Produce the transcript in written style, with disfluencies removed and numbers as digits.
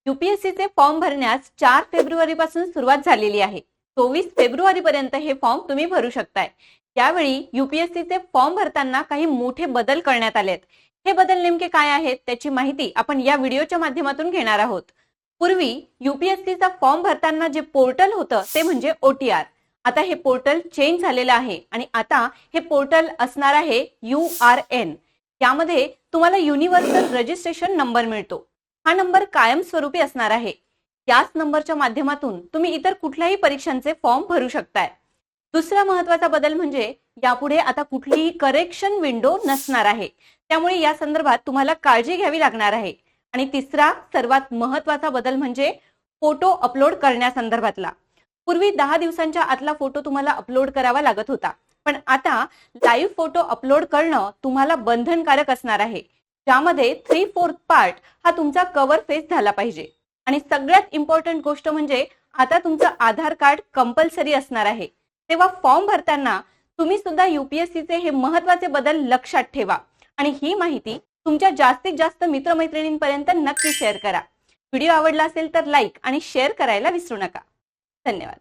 यूपीएससीचे form भरण्यास 4 February पासून सुरुवात झालेली आहे। 24 फेब्रुवारी पर्यंत हे फॉर्म तुम्ही भरू शकताय। यावेळी यूपीएससीचे फॉर्म भरताना काही मोठे बदल करण्यात आलेत। हे बदल नेमके काय आहेत त्याची माहिती आपण या व्हिडिओच्या माध्यमातून घेणार आहोत। पूर्वी यूपीएससीचा फॉर्म भरताना जे पोर्टल होतं ते म्हणजे ओटीआर। आता हे पोर्टल चेंज झालेलं आहे आणि आता हे पोर्टल असणार आहे यूआरएन। यामध्ये तुम्हाला युनिव्हर्सल रजिस्ट्रेशन नंबर मिळतो। हा नंबर कायमस्वरूपी असणार आहे। याच नंबरच्या माध्यमातून तुम्ही इतर कुठल्याही परीक्षांचे फॉर्म भरू शकताय। दुसरा महत्त्वाचा बदल म्हणजे यापुढे आता कुठलीही करेक्शन विंडो नसणार आहे। त्यामुळे या संदर्भात तुम्हाला काळजी घ्यावी लागणार आहे। आणि तिसरा सर्वात महत्त्वाचा बदल म्हणजे फोटो अपलोड करण्यासंदर्भातला। पूर्वी 10 दिवसांच्या आतला फोटो तुम्हाला अपलोड करावा लागत होता, पण आता लाईव्ह फोटो अपलोड करणं तुम्हाला बंधनकारक असणार आहे। ज्यामध्ये 3/4 पार्ट हा तुमचा कव्हर फेस झाला पाहिजे। आणि सगळ्यात इम्पॉर्टंट गोष्ट म्हणजे आता तुमचं आधार कार्ड कंपल्सरी असणार आहे। तेव्हा फॉर्म भरताना तुम्ही सुद्धा यूपीएससीचे हे महत्त्वाचे बदल लक्षात ठेवा आणि ही माहिती तुमच्या जास्तीत जास्त मित्रमैत्रिणींपर्यंत नक्की शेअर करा। व्हिडिओ आवडला असेल तर लाईक आणि शेअर करायला विसरू नका। धन्यवाद।